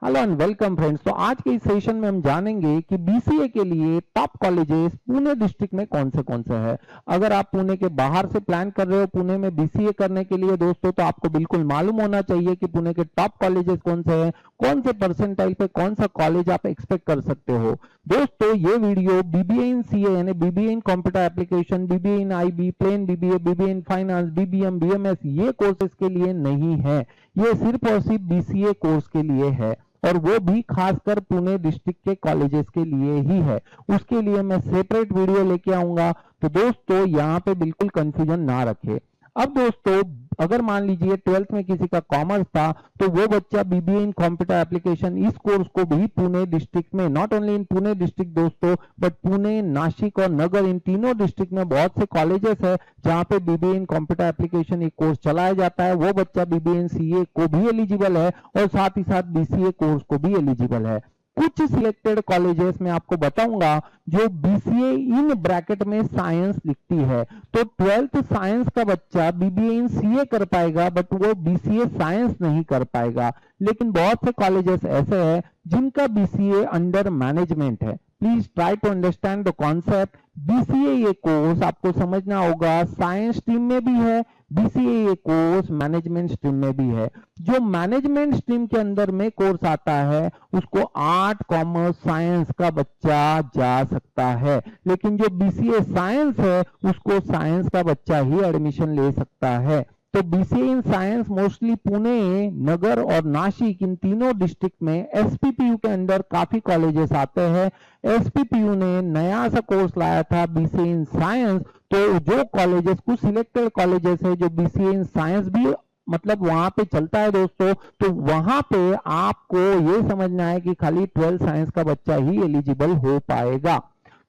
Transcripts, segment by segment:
Hello and welcome friends. तो आज के इस सेशन में हम जानेंगे कि बीसीए के लिए टॉप कॉलेजेस पुणे डिस्ट्रिक्ट में कौन से है। अगर आप पुणे के बाहर से प्लान कर रहे हो पुणे में बीसीए करने के लिए दोस्तों, तो आपको बिल्कुल मालूम होना चाहिए कि पुणे के टॉप कॉलेजेस कौन से हैं, कौन से परसेंटाइल पे कौन सा कॉलेज आप एक्सपेक्ट कर सकते हो। दोस्तों ये वीडियो बीबीए इन सीए यानी BBA in computer application, BBA in IB, plain BBA, BBA in finance, BBM, BMS ये कोर्सेज के लिए नहीं है। ये सिर्फ और सिर्फ बीसीए कोर्स के लिए है और वो भी खासकर पुणे डिस्ट्रिक्ट के कॉलेजेस के लिए ही है। उसके लिए मैं सेपरेट वीडियो लेके आऊंगा, तो दोस्तों यहाँ पे बिल्कुल कंफ्यूजन ना रखे। अब दोस्तों अगर मान लीजिए 12th में किसी का कॉमर्स था, तो वो बच्चा बीबीए इन कंप्यूटर एप्लीकेशन इस कोर्स को भी पुणे डिस्ट्रिक्ट में, not only in Pune district दोस्तों, बट पुणे, नासिक और नगर इन तीनों डिस्ट्रिक्ट में बहुत से कॉलेजेस है जहां पे बीबीए इन कंप्यूटर एप्लीकेशन एक कोर्स चलाया जाता है। वो बच्चा बीबीए इन सीए को भी एलिजिबल है और साथ ही साथ बीसीए कोर्स को भी एलिजिबल है। कुछ सिलेक्टेड कॉलेजेस में आपको बताऊंगा जो बीसीए इन ब्रैकेट में साइंस लिखती है, तो 12th साइंस का बच्चा बीबीए इन सीए कर पाएगा बट वो बीसीए साइंस नहीं कर पाएगा। लेकिन बहुत से कॉलेजेस ऐसे हैं जिनका बीसीए अंडर मैनेजमेंट है। Please try to understand the concept. BCA ये कोर्स आपको समझना होगा साइंस स्ट्रीम में भी है, बीसीए ये कोर्स मैनेजमेंट स्ट्रीम में भी है। जो मैनेजमेंट स्ट्रीम के अंदर में कोर्स आता है उसको आर्ट, कॉमर्स, साइंस का बच्चा जा सकता है, लेकिन जो बीसीए साइंस है उसको साइंस का बच्चा ही एडमिशन ले सकता है। तो BCA in science mostly Pune, Nagar और नासिक इन तीनों डिस्ट्रिक्ट में एसपीपीयू के अंदर काफी कॉलेजेस आते हैं। एसपीपीयू ने नया सा कोर्स लाया था बीसीए इन साइंस, तो जो कॉलेजेस, कुछ सिलेक्टेड कॉलेजेस है जो बीसीए इन साइंस भी मतलब वहां पे चलता है दोस्तों, तो वहां पे आपको ये समझना है कि खाली 12 साइंस का बच्चा ही एलिजिबल हो पाएगा।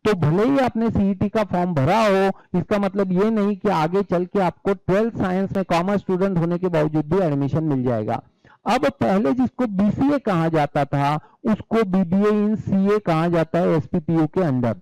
तो भले ही आपने सीईटी का फॉर्म भरा हो, इसका मतलब ये नहीं कि आगे चल के आपको 12 साइंस में कॉमर्स स्टूडेंट होने के बावजूद भी एडमिशन मिल जाएगा। अब पहले जिसको बीसीए कहा जाता था उसको बीबीए इन सीए कहा जाता है एसपीपीयू के अंदर।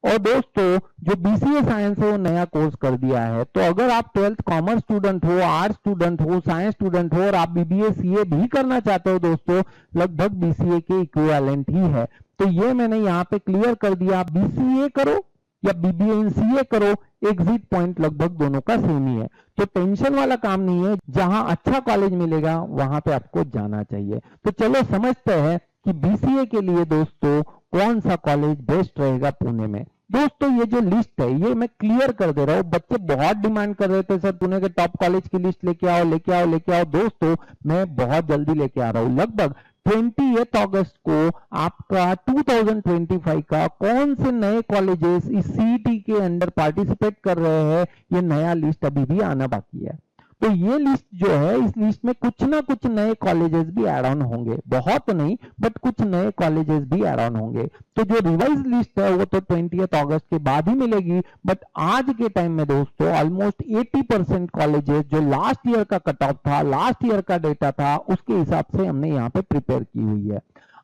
और दोस्तों जो बीसीए साइंस है वो नया कोर्स कर दिया है, तो अगर आप 12th कॉमर्स स्टूडेंट हो, आर्ट्स स्टूडेंट हो, साइंस स्टूडेंट हो और आप बीबीए सीए भी करना चाहते हो दोस्तों, लगभग बीसीए के इक्विवेलेंट ही है। तो ये मैंने यहाँ पे क्लियर कर दिया, बीसीए करो या बीबीए इन सीए करो, एग्जिट पॉइंट लगभग दोनों का सेम ही है। तो टेंशन वाला काम नहीं है, जहां अच्छा कॉलेज मिलेगा वहां पे आपको जाना चाहिए। तो चलो समझते हैं कि बीसीए के लिए दोस्तों कौन सा कॉलेज बेस्ट रहेगा पुणे में। दोस्तों ये जो लिस्ट है ये मैं क्लियर कर दे रहा हूँ। बच्चे बहुत डिमांड कर रहे थे सर पुणे के टॉप कॉलेज की लिस्ट लेके आओ लेके आओ लेके आओ। दोस्तों मैं बहुत जल्दी लेके आ रहा हूँ। लगभग 28 अगस्त को आपका 2025 का कौन से नए कॉलेजेस इस सीईटी के अंदर पार्टिसिपेट कर रहे हैं, ये नया लिस्ट अभी भी आना बाकी है। तो ये लिस्ट जो है, इस लिस्ट में कुछ ना कुछ नए कॉलेजेस भी ऐड ऑन होंगे, बहुत नहीं बट कुछ नए कॉलेजेस भी ऐड ऑन होंगे। तो जो रिवाइज लिस्ट है वो तो 28 अगस्त के बाद ही मिलेगी, बट आज के टाइम में दोस्तों ऑलमोस्ट 80% कॉलेजेस जो लास्ट ईयर का कट ऑफ था, लास्ट ईयर का डेटा था, उसके हिसाब से हमने यहाँ पे प्रिपेयर की हुई है।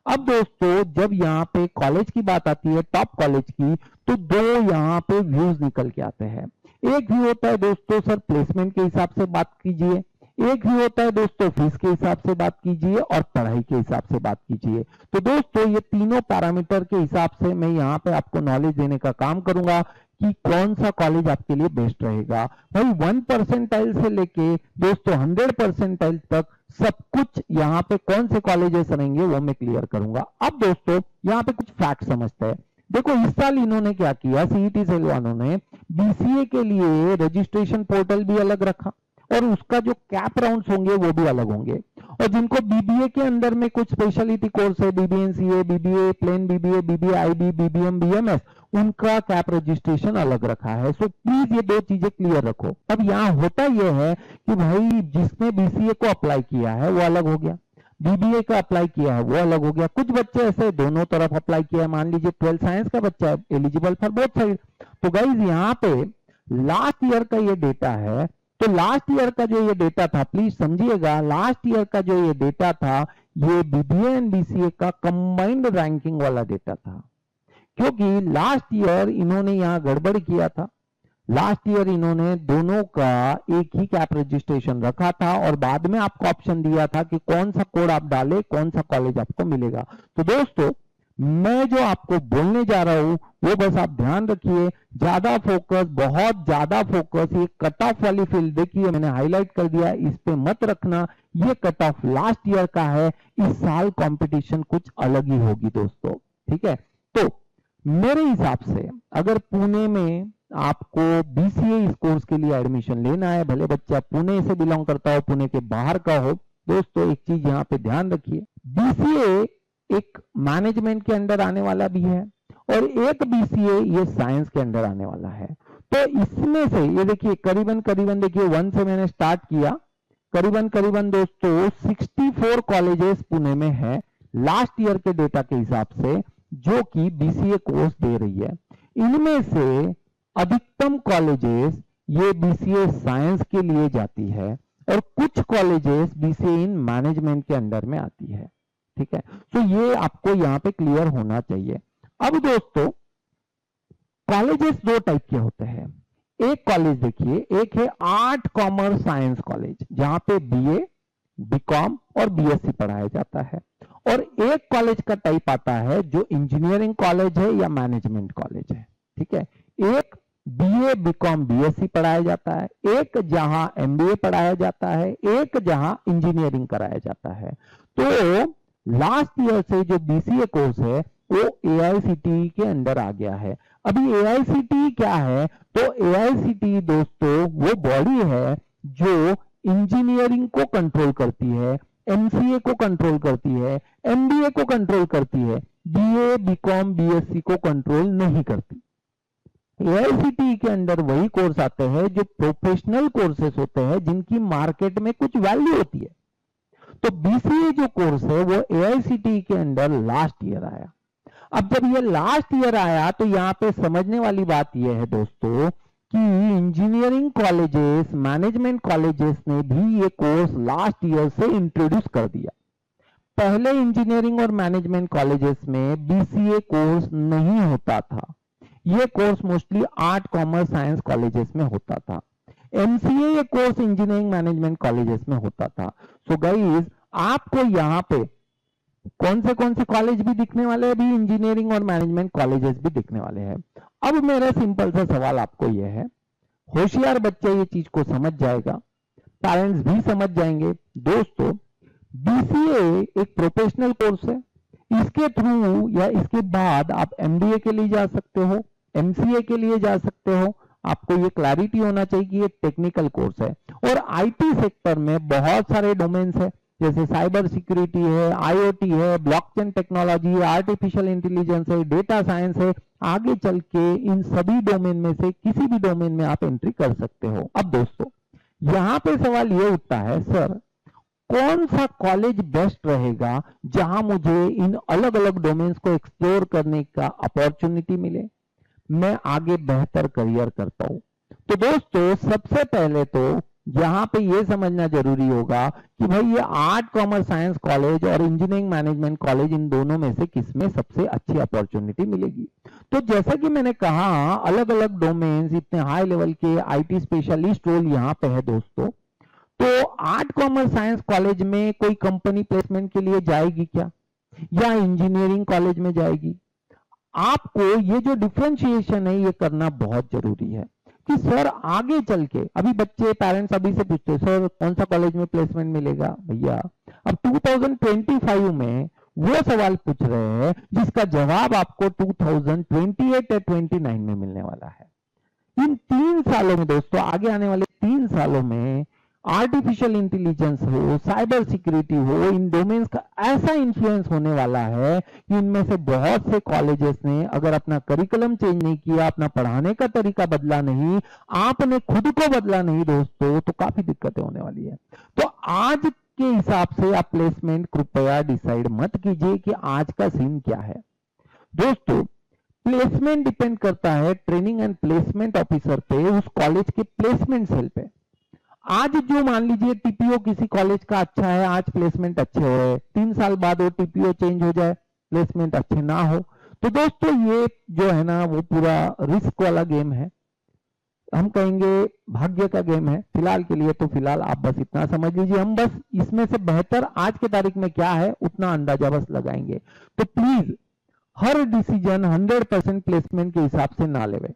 अब दोस्तों जब यहाँ पे कॉलेज की बात आती है, टॉप कॉलेज की, तो दो यहाँ पे व्यूज निकल के आते हैं। एक व्यू होता है दोस्तों सर प्लेसमेंट के हिसाब से बात कीजिए, एक व्यू होता है दोस्तों फीस के हिसाब से बात कीजिए और पढ़ाई के हिसाब से बात कीजिए। तो दोस्तों ये तीनों पैरामीटर के हिसाब से मैं यहाँ पे आपको नॉलेज देने का काम करूंगा कि कौन सा कॉलेज आपके लिए बेस्ट रहेगा। भाई 1% से लेके दोस्तों 100% तक सब कुछ यहाँ पे कौन से कॉलेजेस रहेंगे वो मैं क्लियर करूंगा। अब दोस्तों यहाँ पे कुछ फैक्ट समझते हैं। देखो इस साल इन्होंने क्या किया, सीईटी सेल वालों ने बीसीए के लिए रजिस्ट्रेशन पोर्टल भी अलग रखा और उसका जो कैप राउंड्स होंगे वो भी अलग होंगे। और जिनको बीबीए के अंदर में कुछ स्पेशलिटी कोर्स है, BBA CA, BBA, plain BBA, BBA IB, BBM, BMS, उनका कैप रजिस्ट्रेशन अलग रखा है। सो प्लीज ये दो चीजें क्लियर रखो। अब यहाँ होता यह है कि भाई जिसने बीसीए को अप्लाई किया है वो अलग हो गया, बीबीए का अप्लाई किया है वो अलग हो गया। कुछ बच्चे ऐसे दोनों तरफ अप्लाई किया है, मान लीजिए 12 साइंस का बच्चा है एलिजिबल फॉर बोथ साइड। तो गाइज यहाँ पे लास्ट ईयर का ये डेटा है, तो लास्ट ईयर का जो ये डेटा था, प्लीज समझिएगा, लास्ट ईयर का जो ये डेटा था ये बीबीए एंड बीसीए का कंबाइंड रैंकिंग वाला डेटा था, क्योंकि लास्ट ईयर इन्होंने यहां गड़बड़ किया था। लास्ट ईयर इन्होंने दोनों का एक ही कैप रजिस्ट्रेशन रखा था और बाद में आपको ऑप्शन दिया था कि कौन सा कोड आप डाले, कौन सा कॉलेज आपको मिलेगा। तो दोस्तों मैं जो आपको बोलने जा रहा हूं वो बस आप ध्यान रखिए, ज्यादा फोकस, बहुत ज्यादा फोकस ये कट ऑफ वाली फील्ड, देखिए मैंने हाईलाइट कर दिया, इस पे मत रखना। ये कट ऑफ लास्ट ईयर का है, इस साल कंपटीशन कुछ अलग ही होगी दोस्तों, ठीक है। तो मेरे हिसाब से अगर पुणे में आपको बीसीए इस कोर्स के लिए एडमिशन लेना है, भले बच्चा पुणे से बिलोंग करता हो, पुणे के बाहर का हो, दोस्तों एक चीज यहां पे ध्यान रखिए, बीसीए एक मैनेजमेंट के अंडर आने वाला भी है और एक बीसीए ये साइंस के अंडर आने वाला है। तो इसमें से ये देखिए करीबन करीबन देखिए 1 से मैंने स्टार्ट किया, करीबन करीबन दोस्तों 64 कॉलेजेस पुणे में है लास्ट ईयर के डेटा के हिसाब से, जो कि बीसीए कोर्स दे रही है। इनमें से अधिकतम कॉलेजेस ये बीसीए साइंस के लिए जाती है और कुछ कॉलेजेस बीसीए इन मैनेजमेंट के अंडर में आती है, ठीक है। तो ये आपको यहां पे क्लियर होना चाहिए। अब दोस्तों कॉलेजेस दो टाइप के होते हैं। एक कॉलेज देखिए, एक है आर्ट कॉमर्स साइंस कॉलेज, जहां पे बीए, बीकॉम और बीएससी पढ़ाया जाता है, और एक कॉलेज का टाइप आता है जो इंजीनियरिंग कॉलेज है या मैनेजमेंट कॉलेज है, ठीक है। एक बीए, बीकॉम, बीएससी पढ़ाया जाता है, एक जहां एमबीए पढ़ाया जाता है, एक जहां इंजीनियरिंग कराया जाता है। तो लास्ट ईयर से जो बीसीए कोर्स है वो एआईसीटीई के अंडर आ गया है। अभी एआईसीटीई क्या है, तो एआईसीटीई दोस्तों वो बॉडी है जो इंजीनियरिंग को कंट्रोल करती है, एमसीए को कंट्रोल करती है, एमबीए को कंट्रोल करती है, बीए, बीकॉम, बीएससी को कंट्रोल नहीं करती। एआईसीटीई के अंडर वही कोर्स आते हैं जो प्रोफेशनल कोर्सेस होते हैं, जिनकी मार्केट में कुछ वैल्यू होती है। तो बीसीए जो कोर्स है वो एआईसीटीई के अंडर लास्ट ईयर आया। अब जब ये लास्ट ईयर आया तो यहां पे समझने वाली बात यह है दोस्तों कि इंजीनियरिंग कॉलेजेस, मैनेजमेंट कॉलेजेस ने भी ये कोर्स लास्ट ईयर से इंट्रोड्यूस कर दिया। पहले इंजीनियरिंग और मैनेजमेंट कॉलेजेस में बीसीए कोर्स नहीं होता था, ये course mostly art commerce science colleges में होता था। एमसीए ये कोर्स इंजीनियरिंग मैनेजमेंट कॉलेजेस में होता था। सो गाइस आपको यहाँ पे कौन से कॉलेज भी दिखने वाले हैं, अभी इंजीनियरिंग और मैनेजमेंट कॉलेजेस भी दिखने वाले हैं। अब मेरा सिंपल सा सवाल आपको यह है, होशियार बच्चा ये चीज को समझ जाएगा, पेरेंट्स भी समझ जाएंगे। दोस्तों बीसीए एक प्रोफेशनल कोर्स है, इसके थ्रू या इसके बाद आप एमबीए के लिए जा सकते हो, एमसीए के लिए जा सकते हो। आपको ये क्लैरिटी होना चाहिए कि ये टेक्निकल कोर्स है। और आईटी सेक्टर में बहुत सारे डोमेन्स है, जैसे साइबर सिक्योरिटी है, आईओटी है, ब्लॉकचेन टेक्नोलॉजी है, आर्टिफिशियल इंटेलिजेंस है, डेटा साइंस है। आगे चल के इन सभी डोमेन में से किसी भी डोमेन में आप एंट्री कर सकते हो। अब दोस्तों यहां पे सवाल ये उठता है, सर कौन सा कॉलेज बेस्ट रहेगा जहां मुझे इन अलग अलग डोमेन्स को एक्सप्लोर करने का अपॉर्चुनिटी मिले, मैं आगे बेहतर करियर कर पाऊं। तो दोस्तों सबसे पहले तो यहां पे ये समझना जरूरी होगा कि भाई ये आर्ट कॉमर्स साइंस कॉलेज और इंजीनियरिंग मैनेजमेंट कॉलेज, इन दोनों में से किसमें सबसे अच्छी अपॉर्चुनिटी मिलेगी। तो जैसा कि मैंने कहा अलग अलग डोमेन्स, इतने हाई लेवल के आईटी स्पेशलिस्ट रोल यहाँ पे है दोस्तों। तो आर्ट कॉमर्स साइंस कॉलेज में कोई कंपनी प्लेसमेंट के लिए जाएगी क्या, या इंजीनियरिंग कॉलेज में जाएगी? आपको ये जो डिफरेंशिएशन है ये करना बहुत जरूरी है कि सर आगे चल के, अभी बच्चे पेरेंट्स अभी से पूछते हैं सर कौन सा कॉलेज में प्लेसमेंट मिलेगा। भैया अब 2025 में वो सवाल पूछ रहे हैं जिसका जवाब आपको 2028 या 29 में मिलने वाला है। इन 3 सालों में दोस्तों, आगे आने वाले 3 सालों में आर्टिफिशियल इंटेलिजेंस हो, साइबर सिक्योरिटी हो, इन डोमेन्स का ऐसा इन्फ्लुएंस होने वाला है कि इनमें से बहुत से कॉलेजेस ने अगर अपना करिकुलम चेंज नहीं किया, अपना पढ़ाने का तरीका बदला नहीं, आपने खुद को बदला नहीं दोस्तों, तो काफी दिक्कतें होने वाली है। तो आज के हिसाब से आप प्लेसमेंट कृपया डिसाइड मत कीजिए कि आज का सीन क्या है। दोस्तों प्लेसमेंट डिपेंड करता है ट्रेनिंग एंड प्लेसमेंट ऑफिसर पे, उस कॉलेज के प्लेसमेंट सेल पे। आज जो मान लीजिए टीपीओ किसी कॉलेज का अच्छा है, आज प्लेसमेंट अच्छे हो रहे हैं, 3 साल बाद वो टीपीओ चेंज हो जाए, प्लेसमेंट अच्छे ना हो, तो दोस्तों ये जो है ना वो पूरा रिस्क वाला गेम है। हम कहेंगे भाग्य का गेम है फिलहाल के लिए, तो फिलहाल आप बस इतना समझ लीजिए, हम बस इसमें से बेहतर आज के तारीख में क्या है उतना अंदाजा बस लगाएंगे। तो प्लीज हर डिसीजन 100% प्लेसमेंट के हिसाब से ना लेवे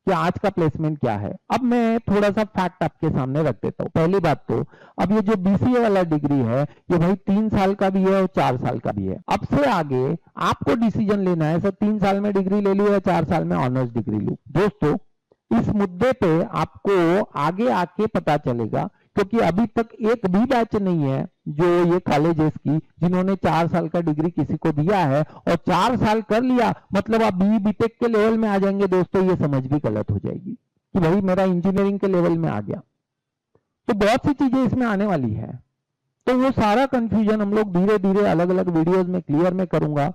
कि आज का प्लेसमेंट क्या है। अब मैं थोड़ा सा फैक्ट आपके सामने रख देता हूं। पहली बात तो अब ये जो बीसीए वाला डिग्री है ये भाई 3 साल का भी है और 4 साल का भी है। अब से आगे आपको डिसीजन लेना है सर 3 साल में डिग्री ले लूं या 4 साल में ऑनर्स डिग्री लूं। दोस्तों इस मुद्दे पे आपको आगे आके पता चलेगा, क्योंकि अभी तक एक भी बैच नहीं है जो ये कॉलेजेस की जिन्होंने 4 साल का डिग्री किसी को दिया है और 4 साल कर लिया मतलब आप बी बीटेक के लेवल में आ जाएंगे। दोस्तों ये समझ भी गलत हो जाएगी कि भाई मेरा इंजीनियरिंग के लेवल में आ गया। तो बहुत सी चीजें इसमें आने वाली है, तो वो सारा कंफ्यूजन हम लोग धीरे धीरे अलग अलग वीडियोज में क्लियर में करूंगा।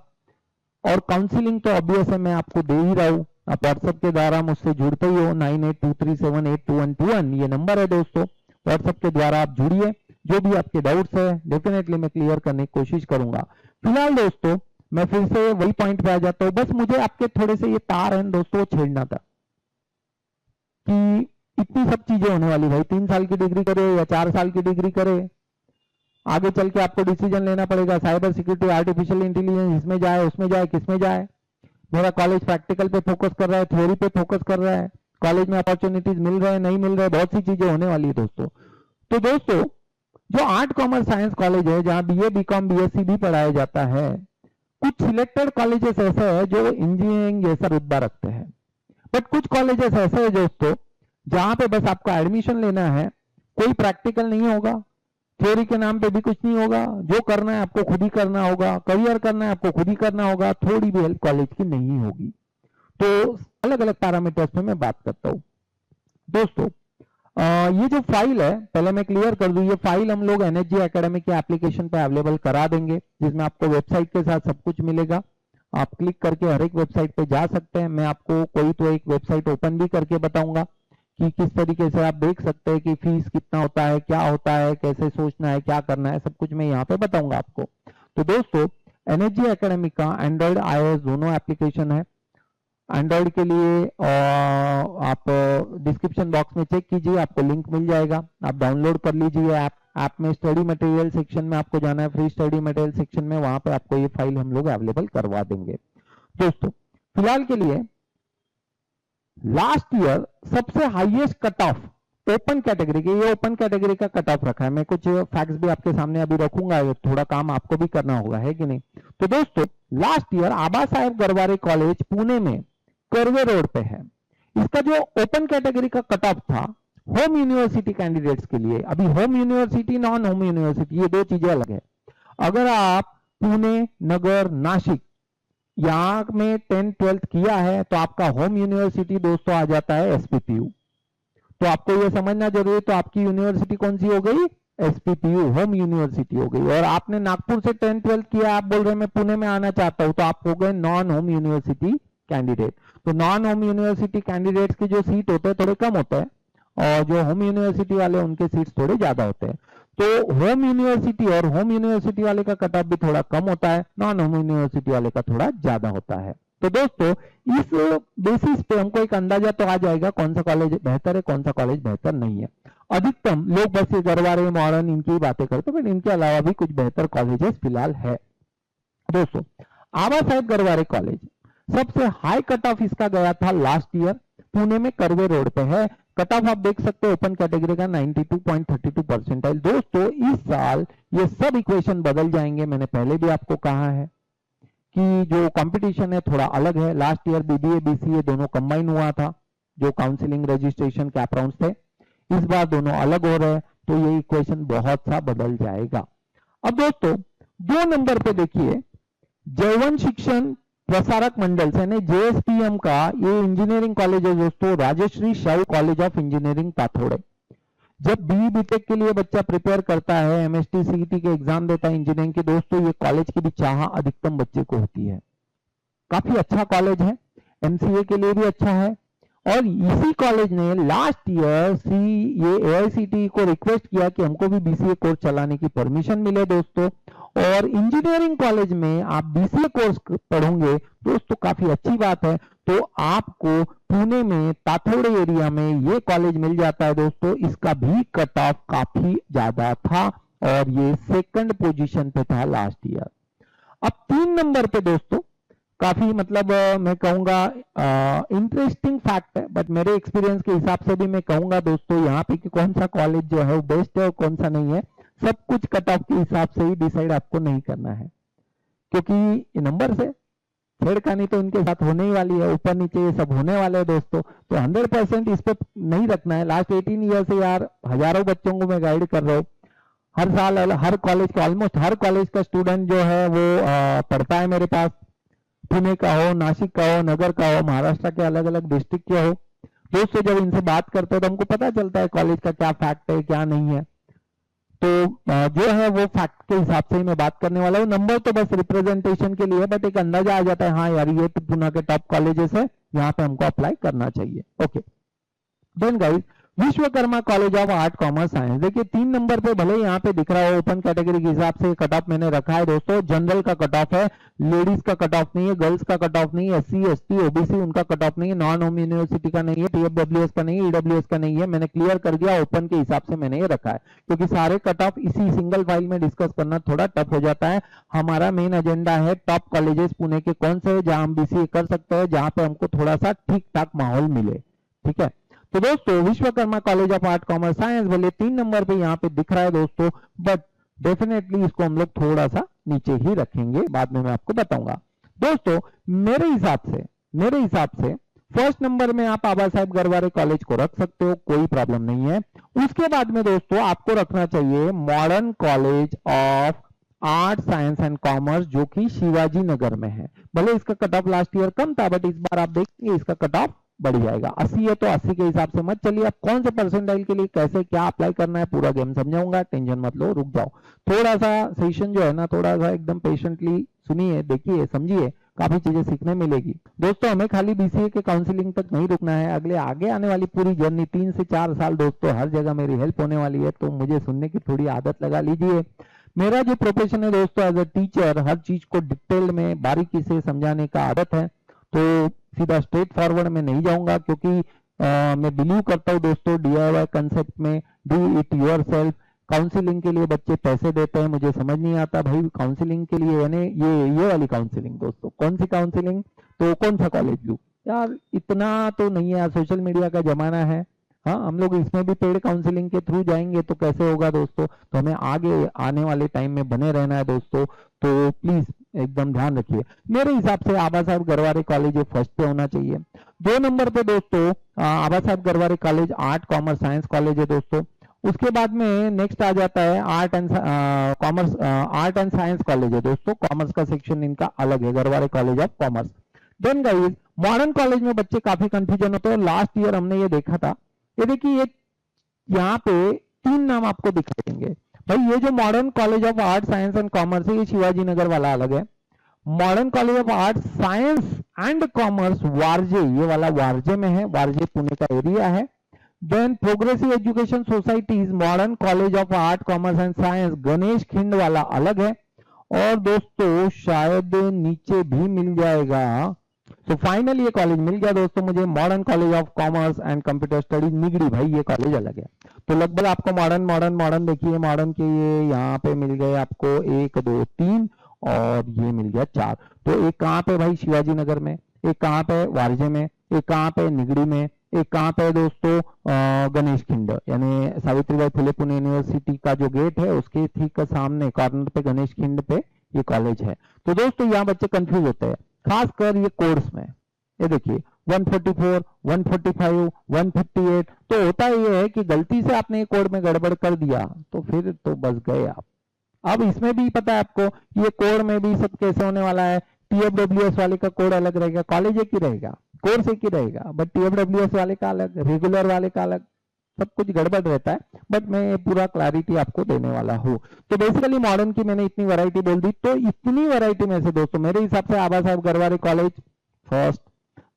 और काउंसलिंग तो ऑब्वियस है मैं आपको दे ही रहा हूं, आप व्हाट्सएप के द्वारा मुझसे जुड़ते ही हो। 9823782121 ये नंबर है दोस्तों, व्हाट्सएप के द्वारा आप जुड़िए, जो भी आपके डाउट्स है डेफिनेटली मैं क्लियर करने की कोशिश करूंगा। फिलहाल दोस्तों मैं फिर से वही पॉइंट पे आ जाता हूं, बस मुझे आपके थोड़े से ये तार हैं दोस्तों छेड़ना था कि इतनी सब चीजें होने वाली भाई, 3 साल की डिग्री करे या 4 साल की डिग्री करे, आगे चल के आपको डिसीजन लेना पड़ेगा साइबर सिक्योरिटी आर्टिफिशियल इंटेलिजेंस इसमें जाए उसमें जाए किसमें जाए। मेरा कॉलेज प्रैक्टिकल पे फोकस कर रहा है, थ्योरी पे फोकस कर रहा है, कॉलेज में अपॉर्चुनिटीज मिल रहे हैं नहीं मिल रहे, बहुत सी चीजें होने वाली है दोस्तों। तो दोस्तों जो आर्ट कॉमर्स साइंस कॉलेज है जहां बीए बीकॉम बीएससी भी पढ़ाया जाता है, कुछ सिलेक्टेड कॉलेजेस ऐसे हैं जो इंजीनियरिंग जैसा रुतबा रखते हैं, बट कुछ कॉलेजेस ऐसे हैं दोस्तों जहां पे बस आपका एडमिशन लेना है, कोई प्रैक्टिकल नहीं होगा, थ्योरी के नाम पे भी कुछ नहीं होगा, जो करना है आपको खुद ही करना होगा, करियर करना है आपको खुद ही करना होगा, थोड़ी भी हेल्प कॉलेज की नहीं होगी। तो अलग अलग पैरामीटर्स पे मैं बात करता हूं दोस्तों। ये जो फाइल है पहले मैं क्लियर कर दूं, ये फाइल हम लोग एनएचजी एकेडमी के एप्लीकेशन पे अवेलेबल करा देंगे, जिसमें आपको वेबसाइट के साथ सब कुछ मिलेगा। आप क्लिक करके हर एक वेबसाइट पे जा सकते हैं। मैं आपको कोई तो एक वेबसाइट ओपन भी करके बताऊंगा कि किस तरीके से आप देख सकते हैं कि फीस कितना होता है, क्या होता है, कैसे सोचना है, क्या करना है, सब कुछ मैं यहाँ पे बताऊंगा आपको। तो दोस्तों एनएचजी एकेडमी का एंड्रॉइड आईओएस दोनों एप्लीकेशन है। एंड्रॉइड के लिए आप डिस्क्रिप्शन बॉक्स में चेक कीजिए, आपको लिंक मिल जाएगा, आप डाउनलोड कर लीजिए ऐप। ऐप में स्टडी मटेरियल सेक्शन में आपको जाना है, फ्री स्टडी मटेरियल सेक्शन में, वहां पे आपको ये फाइल हम लोग अवेलेबल करवा देंगे। दोस्तों फिलहाल के लिए लास्ट ईयर सबसे highest cut off open category के, ये ओपन कैटेगरी का कट ऑफ रखा है। मैं कुछ फैक्ट्स भी आपके सामने अभी रखूंगा, थोड़ा काम आपको भी करना होगा, है कि नहीं। तो दोस्तों लास्ट ईयर आबा साहेब गरवारे कॉलेज पुणे में कर्वे रोड पे है, इसका जो ओपन कैटेगरी का कट ऑफ था होम यूनिवर्सिटी कैंडिडेट्स के लिए, अभी home university non home university ये दो चीजें अलग है। अगर आप पुणे नगर नासिक यहाँ में 10th 12th किया है तो आपका होम यूनिवर्सिटी दोस्तों आ जाता है एसपीपीयू। तो आपको ये समझना जरूरी है, तो आपकी यूनिवर्सिटी कौन सी हो गई, एसपीपीयू होम यूनिवर्सिटी हो गई। और आपने नागपुर से 10th 12th किया, आप बोल रहे हैं मैं पुणे में आना चाहता हूं, तो आप हो गए नॉन होम यूनिवर्सिटी कैंडिडेट। तो नॉन होम यूनिवर्सिटी कैंडिडेट्स के जो सीट होते हैं थोड़े कम होते हैं और जो होम यूनिवर्सिटी वाले उनके सीट्स थोड़े ज्यादा होते हैं। तो होम यूनिवर्सिटी और होम यूनिवर्सिटी वाले का कट ऑफ भी थोड़ा कम होता है, नॉन होम यूनिवर्सिटी वाले का थोड़ा ज्यादा होता है। तो दोस्तों इस बेसिस पे हमको एक अंदाजा तो आ जाएगा कौन सा कॉलेज बेहतर है कौन सा कॉलेज बेहतर नहीं है। अधिकतम लोग बस ये गरवारे मॉडर्न इनकी ही बातें करते हैं, बट इनके अलावा भी कुछ बेहतर कॉलेजेस फिलहाल है। दोस्तों आबा साहेब गरवारे कॉलेज सबसे हाई कट ऑफ इसका गया था लास्ट ईयर, पुणे में कर्वे रोड पे है। कट ऑफ आप देख सकते हो ओपन कैटेगरी का 92.32 परसेंटाइल। दोस्तों इस साल ये सब इक्वेशन बदल जाएंगे, मैंने पहले भी आपको कहा है कि जो कंपटीशन है थोड़ा अलग है। लास्ट ईयर बीबीए बीसीए दोनों कंबाइन हुआ था, जो काउंसलिंग रजिस्ट्रेशन कैप राउंड्स थे, इस बार दोनों अलग हो रहे हैं, तो ये इक्वेशन बहुत सा बदल जाएगा। अब दोस्तों 2 नंबर पे देखिए जयवन शिक्षण प्रसारक मंडल से जेएसपीएम का ये इंजीनियरिंग कॉलेज है दोस्तों, Rajarshi Shahu college of engineering Tathawade. जब बी बीटेक के लिए बच्चा प्रिपेयर करता है, एमएसटी सीईटी के एग्जाम देता है इंजीनियरिंग की, दोस्तों ये कॉलेज की भी चाह अधिकतम बच्चे को होती है। काफी अच्छा कॉलेज है, एमसीए के लिए भी अच्छा है। और इसी कॉलेज ने लास्ट ईयर ये एआईसीटी को रिक्वेस्ट किया कि हमको भी बीसीए कोर्स चलाने की परमिशन मिले दोस्तों, और इंजीनियरिंग कॉलेज में आप बीसीए कोर्स पढ़ोगे दोस्तों, काफी अच्छी बात है। तो आपको पुणे में ताथोड़े एरिया में ये कॉलेज मिल जाता है दोस्तों। इसका भी कट ऑफ काफी ज्यादा था और ये सेकंड पोजीशन पे था लास्ट ईयर। अब 3 नंबर पे दोस्तों काफी मतलब मैं कहूंगा इंटरेस्टिंग फैक्ट है, बट मेरे एक्सपीरियंस के हिसाब से भी मैं कहूंगा दोस्तों यहाँ पे कि कौन सा कॉलेज जो है वो बेस्ट है और कौन सा नहीं है, सब कुछ कट ऑफ के हिसाब से ही डिसाइड आपको नहीं करना है, क्योंकि नंबर से छेड़खानी तो इनके साथ होने ही वाली है, ऊपर नीचे ये सब होने वाले हैं दोस्तों। तो 100% इस पर नहीं रखना है। लास्ट 18 ईयर से यार हजारों बच्चों को मैं गाइड कर रहा हूँ। हर साल हर कॉलेज का, ऑलमोस्ट हर कॉलेज का स्टूडेंट जो है वो पढ़ता है मेरे पास, पुणे का हो, नासिक का हो, नगर का हो, महाराष्ट्र के अलग अलग डिस्ट्रिक्ट के हो। दोस्तों जब इनसे बात करते हो तो हमको पता चलता है कॉलेज का क्या फैक्ट है क्या नहीं है। तो जो है वो फैक्ट के हिसाब से ही मैं बात करने वाला हूँ। नंबर तो बस रिप्रेजेंटेशन के लिए, बट एक अंदाजा आ जाता है हाँ यार ये तो पुणे के टॉप कॉलेजेस है, यहाँ पे हमको अप्लाई करना चाहिए। Okay then guys, Vishwakarma college of art commerce science, देखिए 3 नंबर पे भले यहाँ पे दिख रहा है ओपन कैटेगरी के हिसाब से कट ऑफ मैंने रखा है दोस्तों। जनरल का कट ऑफ है, लेडीज का कट ऑफ नहीं है, गर्ल्स का कट ऑफ नहीं है, SC ST OBC उनका कट ऑफ नहीं है, नॉन होम यूनिवर्सिटी का नहीं है, TFWS का नहीं है, EWS का नहीं है। मैंने क्लियर कर दिया, ओपन के हिसाब से मैंने ये रखा है, क्योंकि सारे कट ऑफ इसी सिंगल फाइल में डिस्कस करना थोड़ा टफ हो जाता है। हमारा मेन एजेंडा है टॉप कॉलेजेस पुणे के कौन से जहां हम BCA कर सकते हैं, जहां पे हमको थोड़ा सा ठीक ठाक माहौल मिले। ठीक है, तो दोस्तों Vishwakarma college of art commerce science भले 3 नंबर पे यहाँ पे दिख रहा है दोस्तों, बट डेफिनेटली इसको हम लोग थोड़ा सा नीचे ही रखेंगे, बाद में मैं आपको बताऊंगा। दोस्तों मेरे हिसाब से फर्स्ट नंबर में आप बाबा साहेब गरवारे कॉलेज को रख सकते हो, कोई प्रॉब्लम नहीं है। उसके बाद में दोस्तों आपको रखना चाहिए modern college of art science and commerce, जो कि शिवाजी नगर में है। भले इसका कट ऑफ लास्ट ईयर कम था, बट इस बार आप देखेंगे इसका कट ऑफ बढ़ जाएगा। 80 है तो 80 के हिसाब से मत चलिए। आप कौन से परसेंटाइल के लिए कैसे क्या अप्लाई करना है पूरा गेम समझाऊंगा, टेंशन मत लो, रुक जाओ। थोड़ा सा सेशन जो है ना, थोड़ा सा एकदम पेशेंटली सुनिए, देखिए, समझिए, काफी चीजें सीखने मिलेगी। दोस्तों हमें खाली BCA के काउंसलिंग तक नहीं रुकना है, अगले आगे आने वाली पूरी जर्नी 3 से 4 साल दोस्तों हर जगह मेरी हेल्प होने वाली है, तो मुझे सुनने की थोड़ी आदत लगा लीजिए। मेरा जो प्रोफेशन है दोस्तों एज अ टीचर, हर चीज को डिटेल में बारीकी से समझाने का आदत है, तो सीधा स्ट्रेट फॉरवर्ड में नहीं जाऊंगा, क्योंकि मैं बिलीव करता हूं दोस्तों DIY कंसेप्ट में, डू इट योरसेल्फ। काउंसलिंग के लिए बच्चे पैसे देते हैं, मुझे समझ नहीं आता भाई काउंसलिंग के लिए, यानी ये वाली काउंसलिंग दोस्तों, कौन सी काउंसलिंग, तो कौन सा कॉलेज लूं यार, इतना तो नहीं है, सोशल मीडिया का जमाना है। हाँ, हम लोग इसमें भी पेड काउंसलिंग के थ्रू जाएंगे तो कैसे होगा दोस्तों, तो हमें आगे आने वाले टाइम में बने रहना है दोस्तों, तो प्लीज एकदम ध्यान रखिए। मेरे हिसाब से आबा साहब गरवारे कॉलेज फर्स्ट पे होना चाहिए। 2 नंबर पे दोस्तों आबा साहब Garware college art commerce science college है दोस्तों। उसके बाद में नेक्स्ट आ जाता है आर्ट एंड साइंस कॉलेज है दोस्तों, कॉमर्स का सेक्शन इनका अलग है, Garware college of commerce. Then guys, modern college में बच्चे काफी कंफ्यूजन होते हैं। लास्ट ईयर हमने ये देखा था, ये देखिए यहाँ पे 3 नाम आपको दिखाई देंगे भाई। ये जो modern college of art science and commerce है, ये शिवाजी नगर वाला अलग है। Modern college of art science and commerce Warje, ये वाला वारजे में है, वारजे पुणे का एरिया है। Then progressive education societies modern college of art commerce and science Ganesh Khind वाला अलग है। और दोस्तों शायद नीचे भी मिल जाएगा, तो फाइनली ये कॉलेज मिल गया दोस्तों मुझे, modern college of commerce and computer studies Nigdi, भाई ये कॉलेज अलग है। तो लगभग आपको मॉडर्न देखिए, मॉडर्न के ये यहाँ पे मिल गए आपको 1 2 3 और ये मिल गया 4। तो एक कहाँ पे भाई शिवाजी नगर में, एक कहाँ पे वारजे में, एक कहाँ पे निगड़ी में, एक कहाँ पे दोस्तों गणेश खिंड, यानी सावित्रीबाई फुले पुणे यूनिवर्सिटी का जो गेट है उसके ठीक सामने कॉर्नर पे गणेश खिंड पे ये कॉलेज है। तो दोस्तों यहाँ बच्चे कंफ्यूज होते हैं, खासकर ये कोर्स में। ये देखिए 144, 145, 158, तो होता ये है कि गलती से आपने कोड में गड़बड़ कर दिया तो फिर तो बस गए आप। अब इसमें भी पता है आपको, ये कोड में भी सब कैसे होने वाला है, TFWS वाले का कोड अलग रहेगा, कॉलेज एक ही रहेगा, कोर्स एक ही रहेगा, बट TFWS वाले का अलग, रेगुलर वाले का अलग, सब कुछ गड़बड़ रहता है। बट मैं पूरा क्लैरिटी आपको देने वाला हूँ। तो बेसिकली मॉडर्न की मैंने इतनी वैरायटी बोल दी, तो इतनी वैरायटी में से दोस्तों मेरे हिसाब से आबा साहब गरवारे कॉलेज फर्स्ट।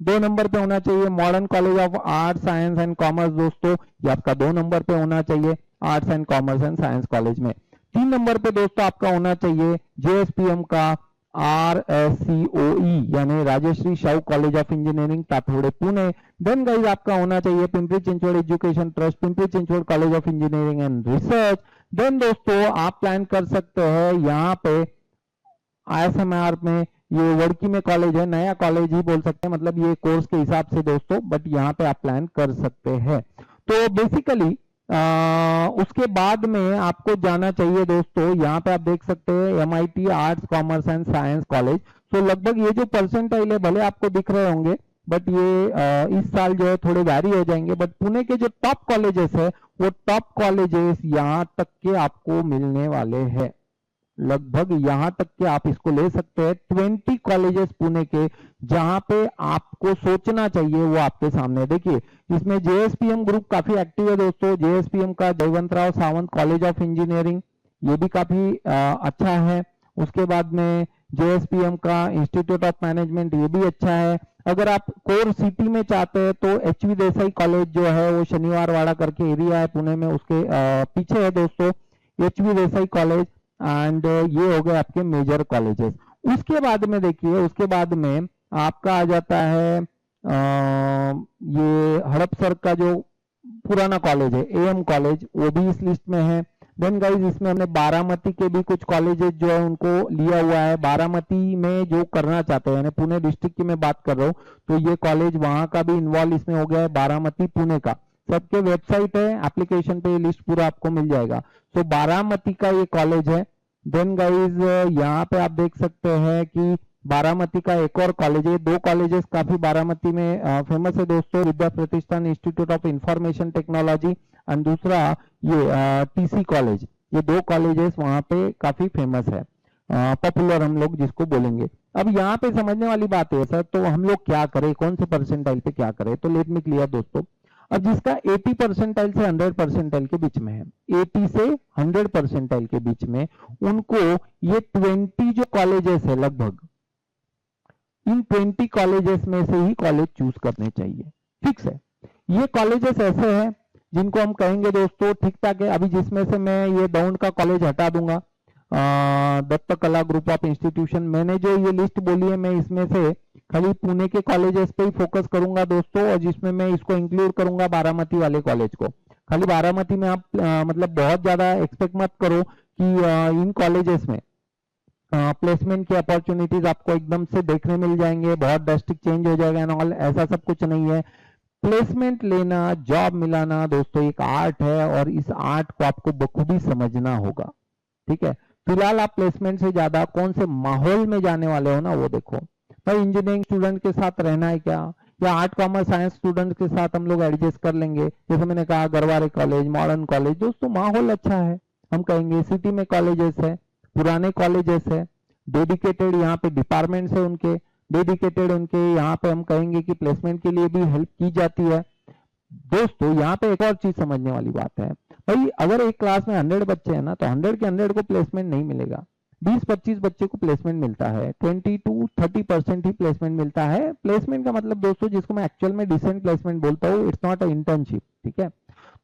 2 नंबर पे होना चाहिए modern college of art science and commerce दोस्तों, ये आपका 2 नंबर पे होना चाहिए, arts and commerce and science college में। 3 नंबर पे दोस्तों आपका होना चाहिए जेएसपीएम का RSCOE यानी Rajarshi Shahu college of engineering Tathawade Pune. Then guys आपका होना चाहिए Pimpri Chinchwad education trust Pimpri Chinchwad college of engineering and research. Then दोस्तों आप प्लान कर सकते हैं यहाँ पे ISMR में, ये वड़की में कॉलेज है, नया कॉलेज ही बोल सकते हैं, मतलब ये कोर्स के हिसाब से दोस्तों, बट यहाँ पे आप प्लान कर सकते हैं। तो बेसिकली उसके बाद में आपको जाना चाहिए दोस्तों, यहाँ पे आप देख सकते हैं MIT arts commerce and science college. तो लगभग ये जो परसेंटाइल है भले आपको दिख रहे होंगे, बट ये इस साल जो है थोड़े वैरी हो जाएंगे, बट पुणे के जो टॉप कॉलेजेस है वो टॉप कॉलेजेस यहाँ तक के आपको मिलने वाले हैं, लगभग यहाँ तक के आप इसको ले सकते हैं। 20 कॉलेजेस पुणे के जहां पे आपको सोचना चाहिए वो आपके सामने। देखिए इसमें जेएसपीएम ग्रुप काफी एक्टिव है दोस्तों, जेएसपीएम का Jaywantrao Sawant college of engineering ये भी काफी अच्छा है। उसके बाद में जेएसपीएम का इंस्टीट्यूट ऑफ मैनेजमेंट ये भी अच्छा है। अगर आप कोर सिटी में चाहते हैं तो HV देसाई कॉलेज जो है वो शनिवार वाड़ा करके एरिया है पुणे में, उसके पीछे है दोस्तों HV देसाई कॉलेज, एंड ये हो गए आपके मेजर कॉलेजेस। उसके बाद में देखिए, उसके बाद में आपका आ जाता है ये हड़पसर का जो पुराना कॉलेज है AM कॉलेज, वो भी इस लिस्ट में है। देन गाइस इसमें हमने बारामती के भी कुछ कॉलेजेस जो है उनको लिया हुआ है। बारामती में जो करना चाहते हैं, यानी पुणे डिस्ट्रिक्ट की मैं बात कर रहा हूँ, तो ये कॉलेज वहां का भी इन्वॉल्व इसमें हो गया है, बारामती पुणे का। सबके वेबसाइट है, एप्लीकेशन पे ये लिस्ट पूरा आपको मिल जाएगा। तो बारामती का ये कॉलेज है। देन गाइज यहाँ पे आप देख सकते हैं कि बारामती का एक और कॉलेज है, 2 कॉलेजेस काफी बारामती में फेमस है दोस्तों, विद्या प्रतिष्ठान institute of information technology and दूसरा ये TC कॉलेज। ये 2 कॉलेजेस वहां पे काफी फेमस है, पॉपुलर हम लोग जिसको बोलेंगे। अब यहाँ पे समझने वाली बात है सर, तो हम लोग क्या करें, कौन से परसेंटाइल पे क्या करें, तो लेट मी क्लियर दोस्तों। अब जिसका 80 परसेंटाइल से 100 परसेंटाइल के बीच में है, 80 से 100 परसेंटाइल के बीच में, उनको ये 20 जो कॉलेजेस है लगभग, इन 20 कॉलेजेस में से ही कॉलेज चूज करने चाहिए। फिक्स है, ये कॉलेजेस ऐसे हैं जिनको हम कहेंगे दोस्तों ठीक ठाक है। अभी जिसमें से मैं ये दौंड का कॉलेज हटा दूंगा, दत्त कला ग्रुप ऑफ इंस्टीट्यूशन, मैंने जो ये लिस्ट बोली है मैं इसमें से खाली पुणे के कॉलेजेस पे ही फोकस करूंगा दोस्तों, और जिसमें मैं इसको इंक्लूड करूंगा बारामती वाले कॉलेज को। खाली बारामती में आप मतलब बहुत ज्यादा एक्सपेक्ट मत करो कि इन कॉलेजेस में प्लेसमेंट की अपॉर्चुनिटीज आपको एकदम से देखने मिल जाएंगे, बहुत डिस्ट्रिक्ट चेंज हो जाएगा एंड ऑल, ऐसा सब कुछ नहीं है। प्लेसमेंट लेना, जॉब मिलाना दोस्तों एक आर्ट है, और इस आर्ट को आपको बखूबी समझना होगा। ठीक है, फिलहाल आप प्लेसमेंट से ज्यादा कौन से माहौल में जाने वाले हो ना वो देखो। भाई इंजीनियरिंग स्टूडेंट के साथ रहना है क्या, या आर्ट कॉमर्स साइंस स्टूडेंट के साथ हम लोग एडजस्ट कर लेंगे। जैसे मैंने कहा गरवारे कॉलेज, मॉडर्न कॉलेज, दोस्तों माहौल अच्छा है, हम कहेंगे सिटी में कॉलेजेस है, पुराने कॉलेजेस है, डेडिकेटेड यहाँ पे डिपार्टमेंट्स है उनके, डेडिकेटेड उनके यहाँ पे हम कहेंगे कि प्लेसमेंट के लिए भी हेल्प की जाती है। दोस्तों यहाँ पे एक और चीज समझने वाली बात है, भाई अगर एक क्लास में 100 बच्चे हैं ना, तो 100 के 100 को प्लेसमेंट नहीं मिलेगा, 20-25 बच्चे को प्लेसमेंट मिलता है, 20 to 30% ही प्लेसमेंट मिलता है। प्लेसमेंट का मतलब दोस्तों जिसको मैं एक्चुअल में डिसेंट प्लेसमेंट बोलता हूँ, इट्स नॉट अ इंटर्नशिप। ठीक है,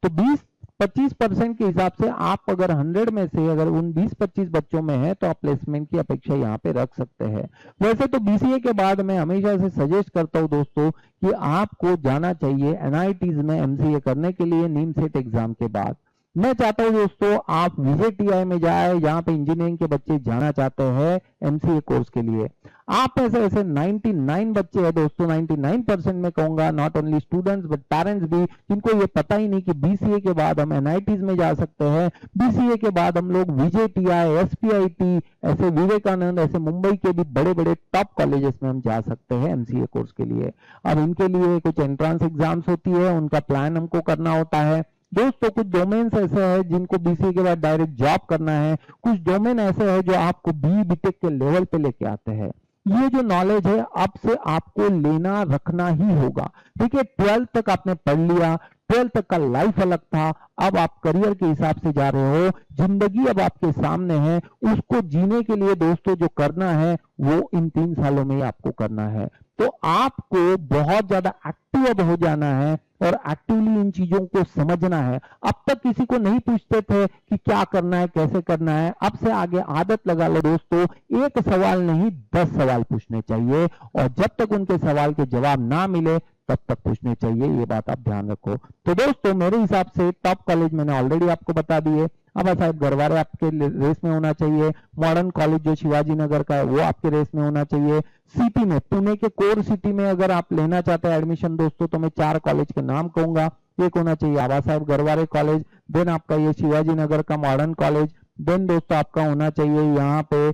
तो 20-25% के हिसाब से आप अगर 100 में से अगर उन 20-25 बच्चों में है तो आप प्लेसमेंट की अपेक्षा यहाँ पे रख सकते हैं। वैसे तो BCA के बाद मैं हमेशा से सजेस्ट करता हूँ दोस्तों कि आपको जाना चाहिए NITs में MCA करने के लिए नीम सेट एग्जाम के बाद। मैं चाहता हूं दोस्तों आप VJTI में जाए, जहां पे इंजीनियरिंग के बच्चे जाना चाहते हैं MCA कोर्स के लिए। आप ऐसे 99 बच्चे हैं दोस्तों, 99% में कहूंगा, not only students but parents भी, जिनको ये पता ही नहीं कि BCA के बाद हम NITs में जा सकते हैं, BCA के बाद हम लोग VJTI, SPIT, ऐसे विवेकानंद, ऐसे मुंबई के भी बड़े बड़े टॉप कॉलेजेस में हम जा सकते हैं MCA कोर्स के लिए। अब इनके लिए कुछ एंट्रेंस एग्जाम्स होती है, उनका प्लान हमको करना होता है दोस्तों। कुछ डोमेन्स ऐसे हैं जिनको BCA के बाद डायरेक्ट जॉब करना है, कुछ डोमेन ऐसे हैं जो आपको BTech के लेवल पे लेके आते हैं। ये जो नॉलेज है अब से आपको लेना रखना ही होगा। ठीक है, 12th तक आपने पढ़ लिया, 12th तक का लाइफ अलग था, अब आप करियर के हिसाब से जा रहे हो, जिंदगी अब आपके सामने है, उसको जीने के लिए दोस्तों जो करना है वो इन 3 सालों में ही आपको करना है। तो आपको बहुत ज्यादा एक्टिव अब हो जाना है और एक्टिवली इन चीजों को समझना है। अब तक किसी को नहीं पूछते थे कि क्या करना है, कैसे करना है, अब से आगे आदत लगा लो दोस्तों, एक सवाल नहीं 10 सवाल पूछने चाहिए और जब तक उनके सवाल के जवाब ना मिले तब तक पूछने चाहिए, ये बात आप ध्यान रखो। तो दोस्तों मेरे हिसाब से टॉप कॉलेज मैंने ऑलरेडी आपको बता दिए, अब साहब गरवारे आपके रेस में होना चाहिए, मॉडर्न कॉलेज जो शिवाजी नगर का है वो आपके रेस में होना चाहिए। सिटी में, पुणे के कोर सिटी में अगर आप लेना चाहते हैं एडमिशन दोस्तों, तो मैं 4 कॉलेज के नाम कहूंगा। एक होना चाहिए आबा साहेब गरवारे कॉलेज, देन आपका ये शिवाजी नगर का मॉडर्न कॉलेज, देन दोस्तों आपका होना चाहिए यहाँ पे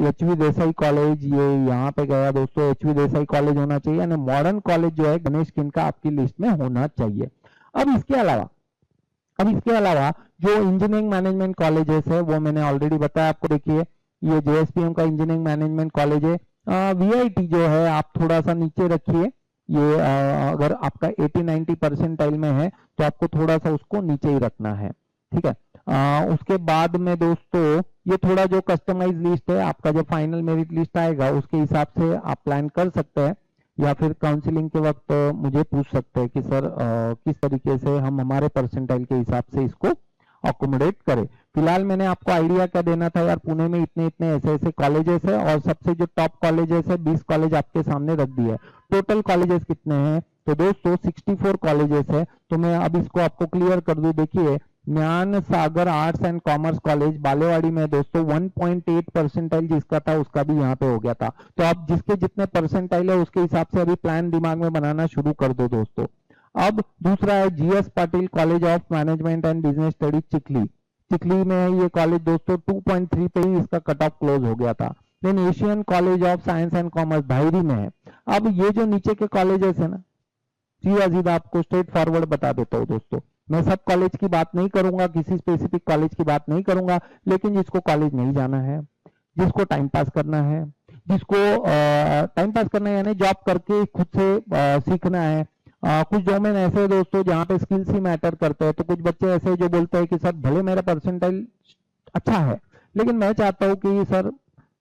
एचवी देसाई कॉलेज, ये यहाँ पे गया दोस्तों, एचवी देसाई कॉलेज होना चाहिए, यानी मॉडर्न कॉलेज जो है गणेश किंग का आपकी लिस्ट में होना चाहिए। अब इसके अलावा जो इंजीनियरिंग मैनेजमेंट कॉलेजेस है वो मैंने ऑलरेडी बताया आपको। देखिए ये जेएसपीएम का इंजीनियरिंग मैनेजमेंट कॉलेज है, वीआईटी जो है आप थोड़ा सा नीचे रखिए, ये अगर आपका 80-90 परसेंटाइल में है तो आपको थोड़ा सा उसको नीचे ही रखना है, ठीक है। उसके बाद में दोस्तों ये थोड़ा जो कस्टमाइज लिस्ट है, आपका जो फाइनल मेरिट लिस्ट आएगा उसके हिसाब से आप प्लान कर सकते हैं, या फिर काउंसलिंग के वक्त मुझे पूछ सकते हैं कि सर किस तरीके से हम हमारे परसेंटाइल के हिसाब से इसको अकोमोडेट करें। फिलहाल मैंने आपको आइडिया क्या देना था यार, पुणे में इतने इतने ऐसे ऐसे कॉलेजेस है और सबसे जो टॉप कॉलेजेस है 20 कॉलेज आपके सामने रख दिए। टोटल कॉलेजेस कितने हैं तो दोस्तों 64 कॉलेजेस है। तो मैं अब इसको आपको क्लियर कर दूं, देखिए Gyan Sagar arts and commerce college Balewadi में दोस्तों 1.8 परसेंटाइल जिसका था उसका भी यहाँ पे हो गया था। तो आप जिसके जितने परसेंटाइल है उसके हिसाब से अभी प्लान दिमाग में बनाना शुरू कर दो दोस्तों। अब दूसरा है GS Patil college of management and business studies Chikhli, Chikhli में ये कॉलेज दोस्तों 2.3 पे ही इसका कट ऑफ क्लोज हो गया था। Then Asian college of science and commerce Dhayari में है। अब ये जो नीचे के कॉलेजेस है ना, सीधा आपको स्ट्रेट फॉरवर्ड बता देता हूँ दोस्तों, मैं सब कॉलेज की बात नहीं करूंगा, किसी स्पेसिफिक कॉलेज की बात नहीं करूंगा, लेकिन जिसको कॉलेज नहीं जाना है, जिसको टाइम पास करना है, जिसको टाइम पास करना है यानी जॉब करके खुद से सीखना है। कुछ डोमेन ऐसे है दोस्तों जहाँ पे स्किल्स ही मैटर करते हैं। तो कुछ बच्चे ऐसे जो बोलते हैं कि सर भले मेरा परसेंटाइल अच्छा है लेकिन मैं चाहता हूँ कि सर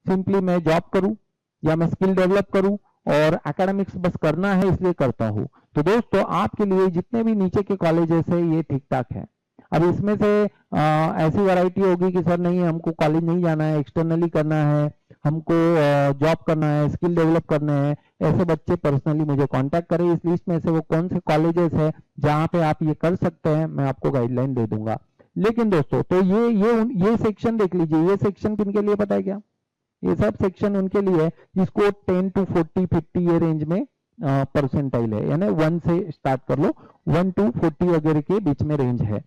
सिंपली मैं जॉब करूँ या मैं स्किल डेवलप करूँ और एकेडमिक्स बस करना है इसलिए करता हूँ। तो दोस्तों आपके लिए जितने भी नीचे के कॉलेजेस है ये ठीक ठाक है। अब इसमें से ऐसी वैरायटी होगी कि सर नहीं हमको कॉलेज नहीं जाना है, एक्सटर्नली करना है, हमको जॉब करना है, स्किल डेवलप करने हैं, ऐसे बच्चे पर्सनली मुझे कांटेक्ट करें। इस लिस्ट में से वो कौन से कॉलेजेस है जहां पे आप ये कर सकते हैं मैं आपको गाइडलाइन दे दूंगा। लेकिन दोस्तों तो ये सेक्शन देख लीजिए, ये सेक्शन किन के लिए पता है क्या, ये सब सेक्शन उनके लिए है जिसको 10 to 40 50 ये रेंज में परसेंटाइल है, यानी 1 से स्टार्ट कर लो, 1 to 40 वगैरह के बीच में रेंज है।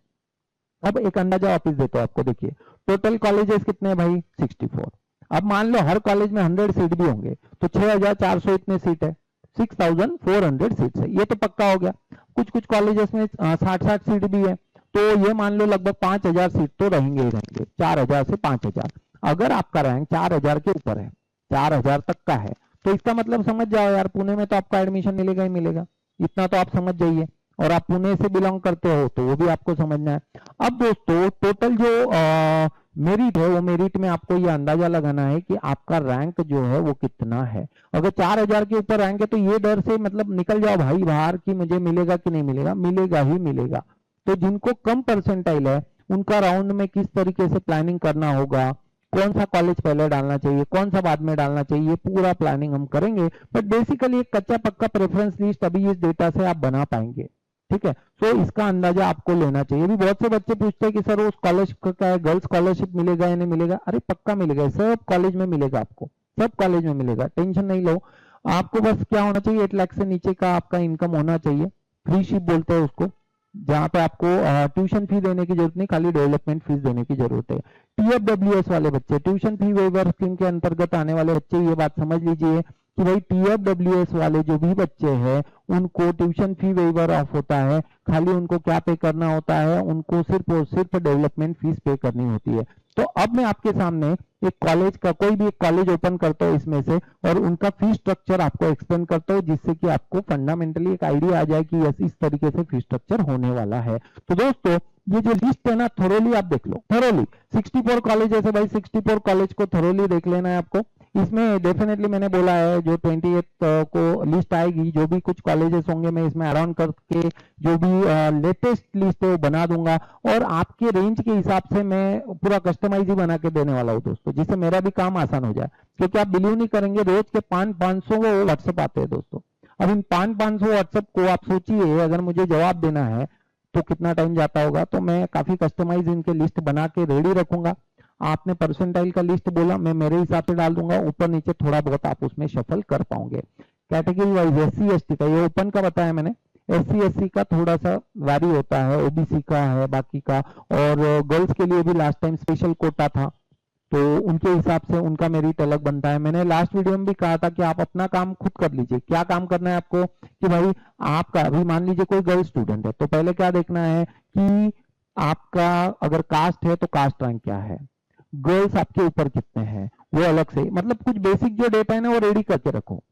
अब एक अंदाजा वापिस देता हूं आपको, देखिए टोटल कॉलेजेस कितने हैं भाई 64। अब मान लो हर कॉलेज में 100 सीट भी होंगे तो 6400 इतने सीट है, 6400 सीट है, ये तो पक्का हो गया। कुछ कुछ कॉलेजेस में 60 सीट भी है, तो ये मान लो लगभग 5000 सीट तो रहेंगे ही रहेंगे, 4000 से 5000। अगर आपका रैंक 4000 के ऊपर है, 4000 तक का है, तो इसका मतलब समझ जाओ यार पुणे में तो आपका एडमिशन मिलेगा ही मिलेगा, इतना तो आप समझ जाइए। और आप पुणे से बिलोंग करते हो तो वो भी आपको समझना है। अब दोस्तों टोटल जो मेरिट है वो मेरिट में आपको ये अंदाजा लगाना है कि आपका रैंक जो है वो कितना है। अगर 4000 के ऊपर रैंक है तो ये डर से मतलब निकल जाओ भाई बाहर कि मुझे मिलेगा कि नहीं मिलेगा, मिलेगा ही मिलेगा। तो जिनको कम परसेंटाइल है उनका राउंड में किस तरीके से प्लानिंग करना होगा, कौन सा कॉलेज पहले डालना चाहिए, कौन सा बाद में डालना चाहिए, पूरा प्लानिंग हम करेंगे। बट बेसिकली एक कच्चा पक्का प्रेफरेंस लिस्ट अभी इस डेटा से आप बना पाएंगे, ठीक है। सो इसका अंदाजा आपको लेना चाहिए। अभी बहुत से बच्चे पूछते हैं कि सर वो स्कॉलरशिप का है, गर्ल्स स्कॉलरशिप मिलेगा या नहीं मिलेगा। अरे पक्का मिलेगा, सब कॉलेज में मिलेगा, आपको सब कॉलेज में मिलेगा, टेंशन नहीं लो। आपको बस क्या होना चाहिए, 8 लाख से नीचे का आपका इनकम होना चाहिए। फ्री शिप बोलते हैं उसको, जहां पे आपको ट्यूशन फी देने की जरूरत नहीं, खाली डेवलपमेंट फीस देने की जरूरत है। टीएफडब्ल्यूएस वाले बच्चे, ट्यूशन फी वेवर स्कीम के अंतर्गत आने वाले बच्चे, ये बात समझ लीजिए कि भाई टीएफडब्ल्यूएस वाले जो भी बच्चे हैं उनको ट्यूशन फी वेवर ऑफ होता है, खाली उनको क्या पे करना होता है, उनको सिर्फ और सिर्फ डेवलपमेंट फीस पे करनी होती है। तो अब मैं आपके सामने एक कॉलेज का कोई भी एक कॉलेज ओपन करता हूँ इसमें से और उनका फी स्ट्रक्चर आपको एक्सप्लेन करता हूँ, जिससे कि आपको फंडामेंटली एक आइडिया आ जाए कि यस इस तरीके से फी स्ट्रक्चर होने वाला है। तो दोस्तों ये जो लिस्ट है ना, थोरोली आप देख लो, थोरोली 64 कॉलेज है भाई, 64 कॉलेज को थोरोली देख लेना है आपको। इसमें डेफिनेटली मैंने बोला है जो 28 को लिस्ट आएगी, जो भी कुछ कॉलेजेस होंगे मैं इसमें ऐड ऑन करके जो भी लेटेस्ट लिस्ट है वो बना दूंगा, और आपके रेंज के हिसाब से मैं पूरा कस्टमाइज ही बना के देने वाला हूँ दोस्तों, जिससे मेरा भी काम आसान हो जाए। क्योंकि आप बिलीव नहीं करेंगे, रोज के 500 व्हाट्सएप आते हैं दोस्तों। अब इन 500 व्हाट्सएप को आप सोचिए अगर मुझे जवाब देना है तो कितना टाइम जाता होगा। तो मैं काफी कस्टमाइज इनके लिस्ट बना के रेडी रखूंगा। आपने परसेंटाइल का लिस्ट बोला, मैं मेरे हिसाब से डाल दूंगा, ऊपर नीचे थोड़ा बहुत आप उसमें शफल कर पाओगे। कैटेगरी वाइज SC ST का, ये ओपन का बताया मैंने, SC SC का थोड़ा सा वैरी होता है, OBC का है बाकी का, और गर्ल्स के लिए भी लास्ट टाइम स्पेशल कोटा था तो उनके हिसाब से उनका मेरिट अलग बनता है। मैंने लास्ट वीडियो में भी कहा था कि आप अपना काम खुद कर लीजिए। क्या काम करना है आपको कि भाई आपका अभी मान लीजिए कोई गर्ल स्टूडेंट है, तो पहले क्या देखना है कि आपका अगर कास्ट है तो कास्ट रैंक क्या है, गर्ल्स आपके ऊपर कितने हैं, वो अलग से, मतलब कुछ बेसिक जो डेटा है ना वो रेडी करके रखो।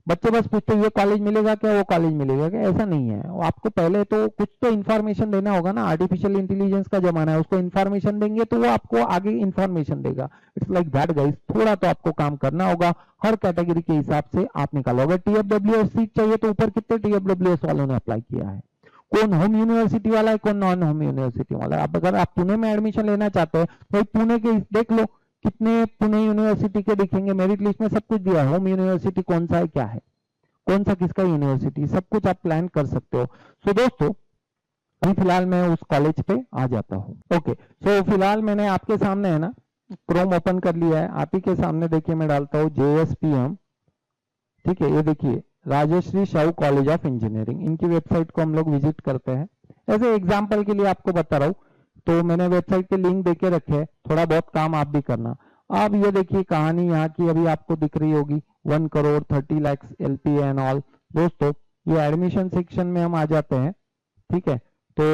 बच्चे बस पूछते ये कॉलेज मिलेगा क्या, वो कॉलेज मिलेगा क्या, ऐसा नहीं है। आपको पहले तो कुछ तो इन्फॉर्मेशन देना होगा ना, आर्टिफिशियल इंटेलिजेंस का जमाना है, उसको इन्फॉर्मेशन देंगे तो वो आपको आगे इन्फॉर्मेशन देगा। इट्स लाइक दैट गाइस, थोड़ा तो आपको काम करना होगा, हर कैटेगरी के हिसाब से आप निकालो। अगर TFWS सीट चाहिए तो ऊपर कितने TFWS वालों ने अप्लाई किया है, कौन होम यूनिवर्सिटी वाला है, कौन नॉन होम यूनिवर्सिटी वाला है। अब अगर आप पुणे में एडमिशन लेना चाहते हैं तो पुणे के देख लो कितने पुणे यूनिवर्सिटी के दिखेंगे, मेरिट लिस्ट में सब कुछ दिया है, होम यूनिवर्सिटी कौन सा है, क्या है, कौन सा किसका यूनिवर्सिटी, सब कुछ आप प्लान कर सकते हो। सो दोस्तों अभी फिलहाल मैं उस कॉलेज पे आ जाता हूँ। ओके, सो फिलहाल मैंने आपके सामने है ना क्रोम ओपन कर लिया है, आप ही के सामने देखिए मैं डालता हूँ JSPM, ठीक है। ये देखिए Rajshri Shahu college of engineering, इनकी वेबसाइट को हम लोग विजिट करते हैं। ऐसे एग्जाम्पल के लिए आपको बता रहा हूँ, तो मैंने वेबसाइट के लिंक देके रखे हैं, थोड़ा बहुत काम आप भी करना। अब ये देखिए कहानी यहाँ की अभी आपको दिख रही होगी, 1 crore 30 lakh LPA and all. दोस्तों ये एडमिशन सेक्शन में हम आ जाते हैं, ठीक है। तो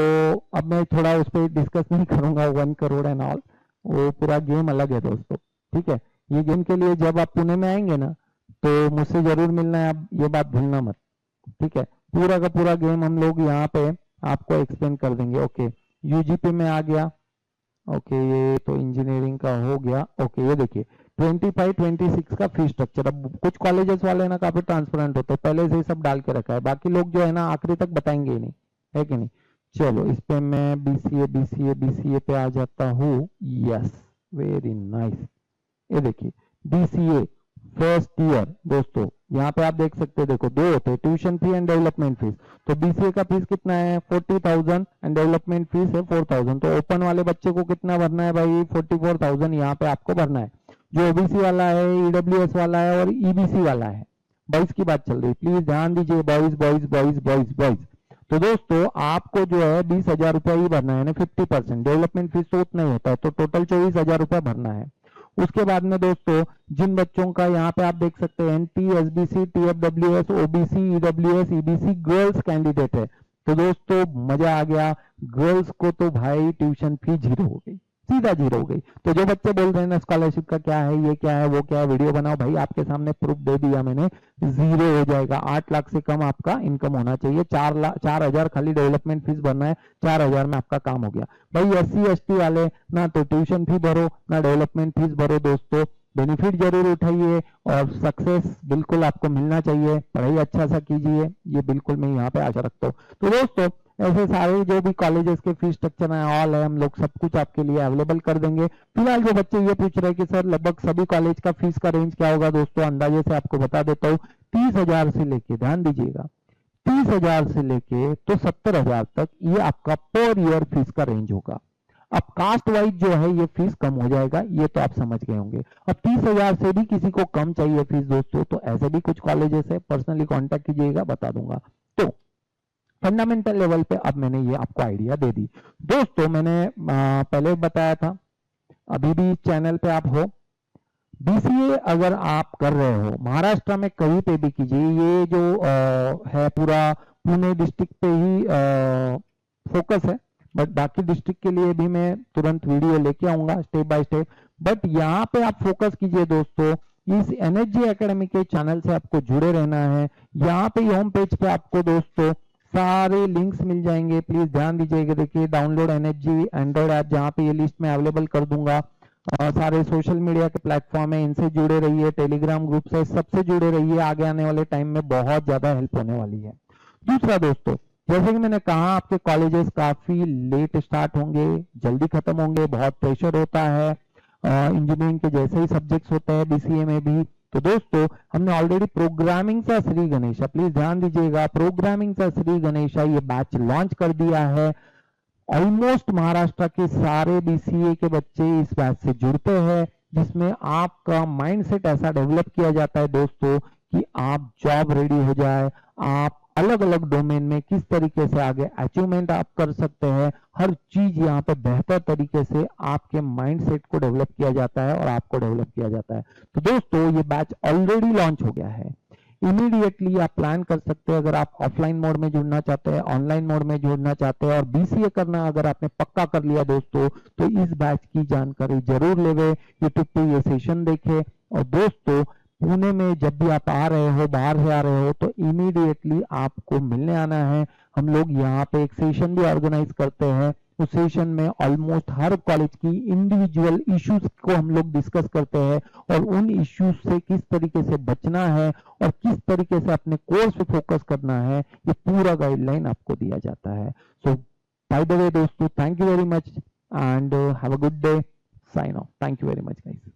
अब मैं थोड़ा उस पर डिस्कस नहीं करूंगा 1 करोड़ एंड ऑल, वो पूरा गेम अलग है दोस्तों, ठीक है। ये गेम के लिए जब आप पुणे में आएंगे ना तो मुझसे जरूर मिलना है, आप ये बात भूलना मत, ठीक है। पूरा का पूरा गेम हम लोग यहाँ पे आपको एक्सप्लेन कर देंगे। ओके, UGP में आ गया, ओके ये तो इंजीनियरिंग का हो गया। ओके ये देखिए 25-26 का फी स्ट्रक्चर। अब कुछ कॉलेजेस वाले ना काफी ट्रांसपेरेंट होते हैं, पहले से ही सब डाल के रखा है, बाकी लोग जो है ना आखिरी तक बताएंगे ही नहीं, है कि नहीं। चलो इस पे मैं BCA पे आ जाता हूँ। Yes, very nice. ये देखिए BCA फर्स्ट ईयर, दोस्तों यहाँ पे आप देख सकते हैं, देखो दो होते हैं, tuition fee and development fees. तो BCA का फीस कितना है 40,000 एंड डेवलपमेंट फीस है 4,000। तो ओपन वाले बच्चे को कितना भरना है भाई 44,000 यहाँ पे आपको भरना है। जो OBC वाला है, EWS वाला है और EBC वाला है, बॉयज की बात चल रही, प्लीज ध्यान दीजिए, boys boys boys boys boys. तो दोस्तों आपको जो है 20,000 रुपया ही भरना है ना, 50%। डेवलपमेंट फीस तो उतना ही होता है, तो टोटल 24,000 रुपया भरना है। उसके बाद में दोस्तों जिन बच्चों का यहाँ पे आप देख सकते हैं NT, SBC, TFWS, OBC, EWS, EBC girls candidate है, तो दोस्तों मजा आ गया, गर्ल्स को तो भाई ट्यूशन फी 0 हो गई, सीधा 0 हो गई। तो जो बच्चे बोल रहे हैं ना स्कॉलरशिप का क्या है, ये क्या है, वो क्या है, वीडियो बनाओ भाई, आपके सामने प्रूफ दे दिया मैंने, 0 हो जाएगा। 8 लाख से कम आपका इनकम होना चाहिए, 4,000 खाली डेवलपमेंट फीस भरना है, 4,000 में आपका काम हो गया भाई। SC ST वाले ना तो ट्यूशन फी भरो ना डेवलपमेंट फीस भरो दोस्तों, बेनिफिट जरूर उठाइए और सक्सेस बिल्कुल आपको मिलना चाहिए, पढ़ाई अच्छा सा कीजिए, ये बिल्कुल मैं यहाँ पे आशा रखता हूँ। तो दोस्तों ऐसे सारे जो भी कॉलेजेस के फीस स्ट्रक्चर है ऑल है, हम लोग सब कुछ आपके लिए अवेलेबल कर देंगे। फिलहाल जो बच्चे ये पूछ रहे हैं कि सर लगभग सभी कॉलेज का फीस का रेंज क्या होगा, दोस्तों अंदाजे से आपको बता देता हूँ, 30,000 से लेके, ध्यान दीजिएगा, 30,000 से लेके तो 70,000 तक ये आपका पर ईयर फीस का रेंज होगा। अब कास्ट वाइज जो है ये फीस कम हो जाएगा, ये तो आप समझ गए होंगे। अब 30,000 से भी किसी को कम चाहिए फीस दोस्तों, तो ऐसे भी कुछ कॉलेजेस है, पर्सनली कांटेक्ट कीजिएगा, बता दूंगा। तो फंडामेंटल लेवल पे अब मैंने ये आपको आइडिया दे दी दोस्तों। मैंने पहले बताया था, अभी भी चैनल पे आप हो, BCA अगर आप कर रहे हो महाराष्ट्र में कहीं पे भी कीजिए, ये जो है पूरा पुणे डिस्ट्रिक्ट पे ही फोकस है, बट बाकी डिस्ट्रिक्ट के लिए भी मैं तुरंत वीडियो लेके आऊंगा स्टेप बाय स्टेप। बट यहाँ पे आप फोकस कीजिए दोस्तों, इस एनर्जी एकेडमी के चैनल से आपको जुड़े रहना है। यहाँ पे होम पेज पे आपको दोस्तों सारे लिंक्स मिल जाएंगे, प्लीज ध्यान दीजिएगा। देखिए डाउनलोड एनर्जी एंड्रॉइड ऐप, जहाँ पे ये लिस्ट में अवेलेबल कर दूंगा। सारे सोशल मीडिया के प्लेटफॉर्म है, इनसे जुड़े रहिए, टेलीग्राम ग्रुप से सबसे जुड़े रहिए, आगे आने वाले टाइम में बहुत ज्यादा हेल्प होने वाली है। दूसरा दोस्तों, जैसे कि मैंने कहा आपके कॉलेजेस काफी लेट स्टार्ट होंगे, जल्दी खत्म होंगे, बहुत प्रेशर होता है इंजीनियरिंग के जैसे ही सब्जेक्ट्स होते हैं बीसीए में भी। तो दोस्तों हमने ऑलरेडी प्रोग्रामिंग सा श्री गणेशा, प्लीज ध्यान दीजिएगा, प्रोग्रामिंग सा श्री गणेशा ये बैच लॉन्च कर दिया है। ऑलमोस्ट महाराष्ट्र के सारे बीसीए के बच्चे इस बैच से जुड़ते हैं, जिसमें आपका माइंडसेट ऐसा डेवलप किया जाता है दोस्तों कि आप जॉब रेडी हो जाए, आप अलग अलग डोमेन में किस तरीके से आगे अचीवमेंट आप कर सकते हैं, हर चीज यहाँ पे बेहतर तरीके से आपके माइंडसेट को डेवलप किया जाता है और आपको डेवलप किया जाता है। तो दोस्तों ये बैच ऑलरेडी लॉन्च हो गया है, इमीडिएटली आप प्लान कर सकते हैं। अगर आप ऑफलाइन मोड में जुड़ना चाहते हैं, ऑनलाइन मोड में जुड़ना चाहते हैं और बीसीए करना अगर आपने पक्का कर लिया दोस्तों, तो इस बैच की जानकारी जरूर लेवे, यूट्यूब पे ये सेशन देखे। और दोस्तों पुणे में जब भी आप आ रहे हो, बाहर से आ रहे हो, तो इमीडिएटली आपको मिलने आना है। हम लोग यहाँ पे एक सेशन भी ऑर्गेनाइज करते हैं, उस सेशन में ऑलमोस्ट हर कॉलेज की इंडिविजुअल इश्यूज को हम लोग डिस्कस करते हैं और उन इश्यूज से किस तरीके से बचना है और किस तरीके से अपने कोर्स पे फोकस करना है, ये पूरा गाइडलाइन आपको दिया जाता है। सो बाय द वे दोस्तों, thank you very much and have a good day, sign off, thank you very much guys.